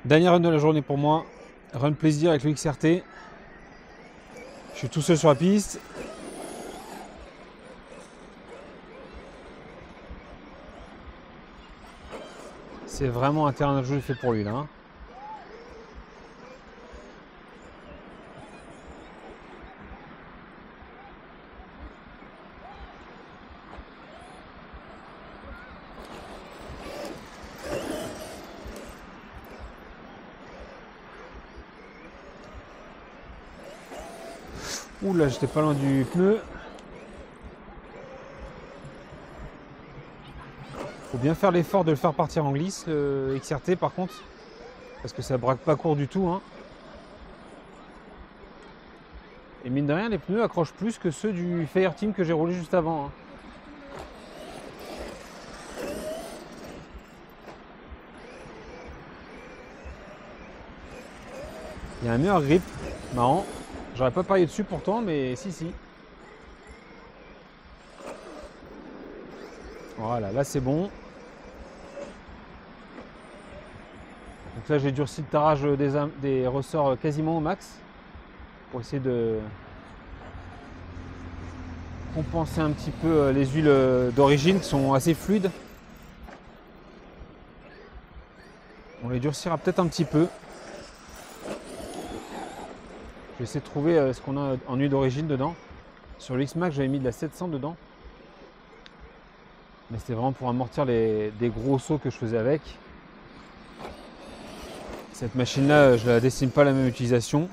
Dernier run de la journée pour moi. Run plaisir avec le XRT. Je suis tout seul sur la piste. C'est vraiment un terrain de jeu fait pour lui là. Ouh là, j'étais pas loin du pneu. Faut bien faire l'effort de le faire partir en glisse, le XRT par contre. Parce que ça braque pas court du tout. Hein. Et mine de rien, les pneus accrochent plus que ceux du Fireteam que j'ai roulé juste avant. Hein. Il y a un meilleur grip. Marrant. J'aurais pas parié dessus pourtant, mais si. Voilà, là c'est bon. Donc là j'ai durci le tarage des ressorts quasiment au max. Pour essayer de compenser un petit peu les huiles d'origine qui sont assez fluides. On les durcira peut-être un petit peu. Je vais essayer de trouver ce qu'on a en huile d'origine dedans. Sur le X-Max, j'avais mis de la 700 dedans. Mais c'était vraiment pour amortir des gros sauts que je faisais avec. Cette machine-là, je ne la destine pas à la même utilisation.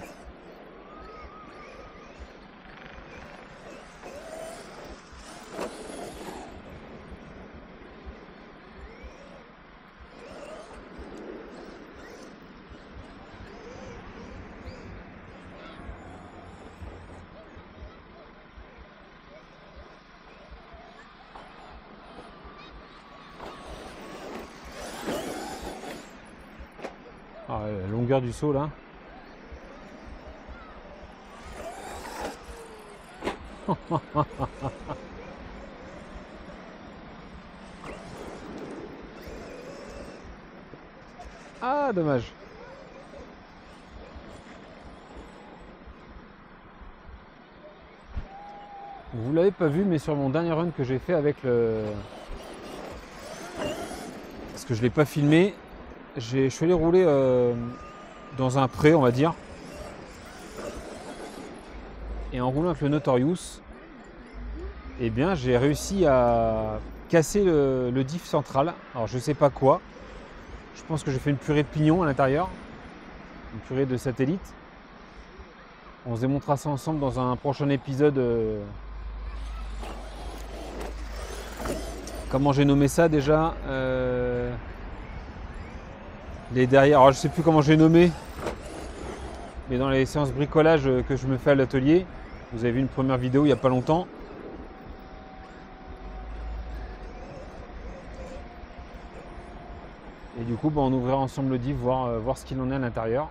Ah, la longueur du saut là. Ah, dommage. Vous l'avez pas vu, mais sur mon dernier run que j'ai fait avec le... Parce que je l'ai pas filmé, je suis allé rouler dans un pré, on va dire. Et en roulant avec le Notorious, eh bien j'ai réussi à casser le diff central. Alors je sais pas quoi. Je pense que j'ai fait une purée de pignons à l'intérieur. Une purée de satellite. On se démontrera ça ensemble dans un prochain épisode. Comment j'ai nommé ça déjà les derrière. Alors je sais plus comment j'ai nommé. Mais dans les séances bricolage que je me fais à l'atelier, vous avez vu une première vidéo il n'y a pas longtemps. Et du coup, on ouvrira ensemble le diff, voir ce qu'il en est à l'intérieur.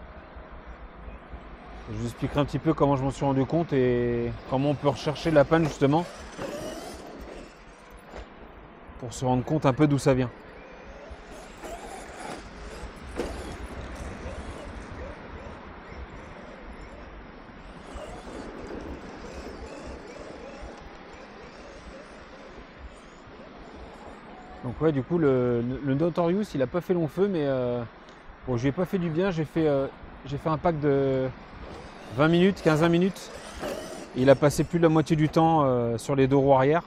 Je vous expliquerai un petit peu comment je m'en suis rendu compte et comment on peut rechercher la panne justement pour se rendre compte un peu d'où ça vient. Donc ouais, du coup le Notorious il a pas fait long feu, mais bon, je lui ai pas fait du bien. J'ai fait un pack de 20 minutes, 15-20 minutes. Et il a passé plus de la moitié du temps sur les deux roues arrière.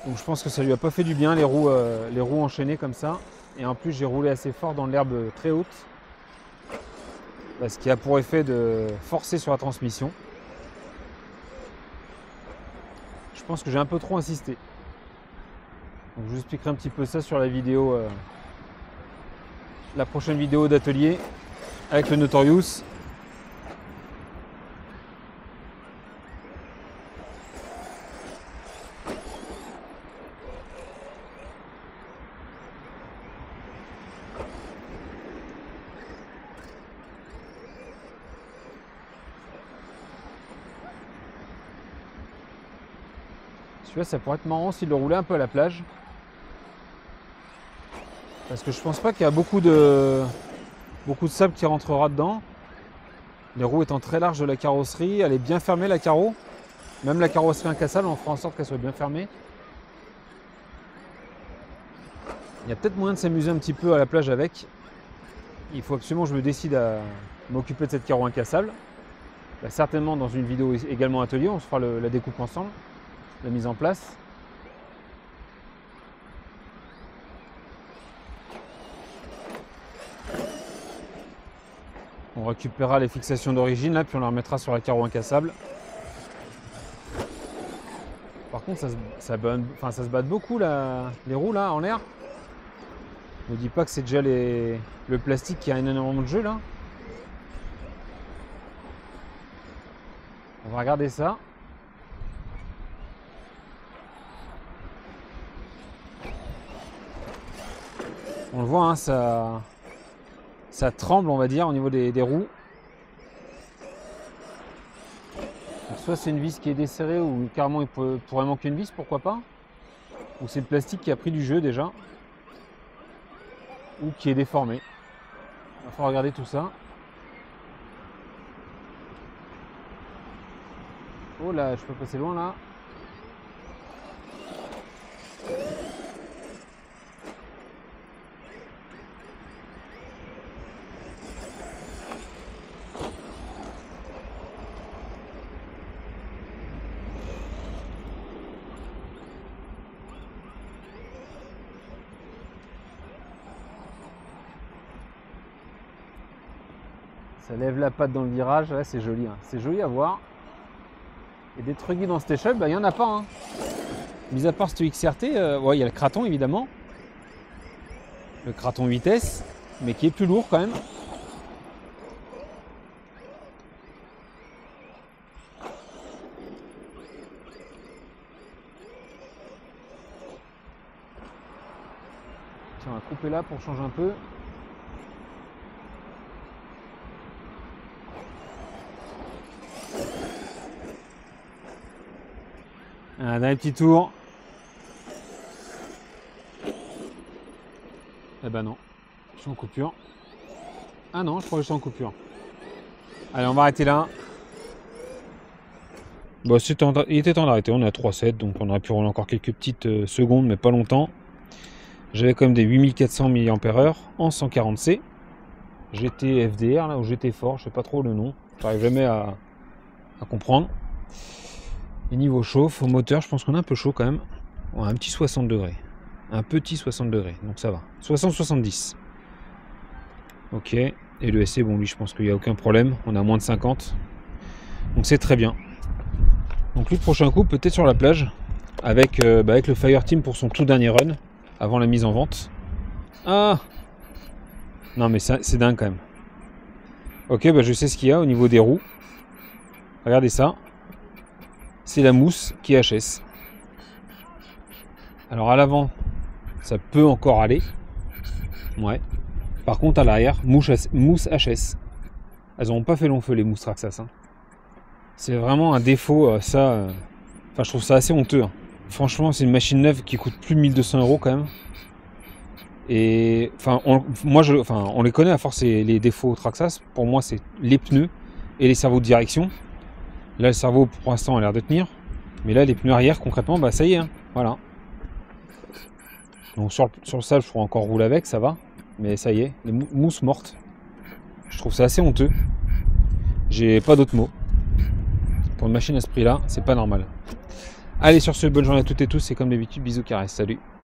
Donc je pense que ça lui a pas fait du bien les roues enchaînées comme ça. Et en plus j'ai roulé assez fort dans l'herbe très haute. Ce qui a pour effet de forcer sur la transmission. Je pense que j'ai un peu trop insisté. Donc je vous expliquerai un petit peu ça sur la vidéo, la prochaine vidéo d'atelier avec le Notorious. Celui-là, ça pourrait être marrant s'il le roulait un peu à la plage. Parce que je pense pas qu'il y a beaucoup de sable qui rentrera dedans. Les roues étant très larges de la carrosserie, elle est bien fermée la carreau. Même la carrosserie incassable, on fera en sorte qu'elle soit bien fermée. Il y a peut-être moyen de s'amuser un petit peu à la plage avec. Il faut absolument que je me décide à m'occuper de cette carreau incassable. Bah, certainement dans une vidéo également atelier, on se fera la découpe ensemble, la mise en place. On récupérera les fixations d'origine là, puis on les remettra sur la carreau incassable. Par contre, ça se batte beaucoup là, les roues là en l'air. Ne dis pas que c'est déjà le plastique qui a énormément de jeu là. On va regarder ça. On le voit, hein, ça tremble, on va dire, au niveau des roues. Donc, soit c'est une vis qui est desserrée ou carrément il pourrait manquer une vis, pourquoi pas. Ou c'est le plastique qui a pris du jeu déjà. Ou qui est déformé. Il va falloir regarder tout ça. Oh là, je peux passer loin là. Ça lève la patte dans le virage, ouais, c'est joli, hein. C'est joli à voir. Et des trucs dans cette échelle, bah, il n'y en a pas. Hein. Mis à part ce XRT, ouais, il y a le Kraton évidemment. Le Kraton vitesse, mais qui est plus lourd quand même. Tiens, on va couper là pour changer un peu. Un dernier petit tour. Eh ben non, je suis en coupure. Ah non, je crois que je suis en coupure. Allez, on va arrêter là. Bon, il était temps d'arrêter, on est à 3,7, donc on aurait pu rouler encore quelques petites secondes, mais pas longtemps. J'avais quand même des 8400 mAh en 140C. GT FDR, là, ou GT Fort, je sais pas trop le nom. J'arrive jamais à comprendre. Et niveau chauffe, au moteur, je pense qu'on est un peu chaud quand même. On a un petit 60 degrés. Un petit 60 degrés, donc ça va. 60-70. Ok. Et le SC, bon lui, je pense qu'il n'y a aucun problème. On a moins de 50. Donc c'est très bien. Donc lui, prochain coup, peut-être sur la plage. Avec le Fireteam pour son tout dernier run. Avant la mise en vente. Ah! Non mais c'est dingue quand même. Ok, bah je sais ce qu'il y a au niveau des roues. Regardez ça. C'est la mousse qui est HS. Alors à l'avant, ça peut encore aller. Ouais. Par contre à l'arrière, mousse HS. Elles n'ont pas fait long feu les mousses Traxxas. Hein. C'est vraiment un défaut, ça. Enfin, je trouve ça assez honteux. Hein. Franchement, c'est une machine neuve qui coûte plus de 1200 € quand même. Et enfin, on les connaît à force les défauts Traxxas. Pour moi, c'est les pneus et les cerveaux de direction. Là, le cerveau, pour l'instant, a l'air de tenir. Mais là, les pneus arrière, concrètement, bah ça y est. Hein, voilà. Donc sur le sable, je pourrais encore rouler avec, ça va. Mais ça y est, les mousses mortes. Je trouve ça assez honteux. J'ai pas d'autres mots. Pour une machine à ce prix-là, c'est pas normal. Allez, sur ce, bonne journée à toutes et tous. Et comme d'habitude, bisous, caresses. Salut.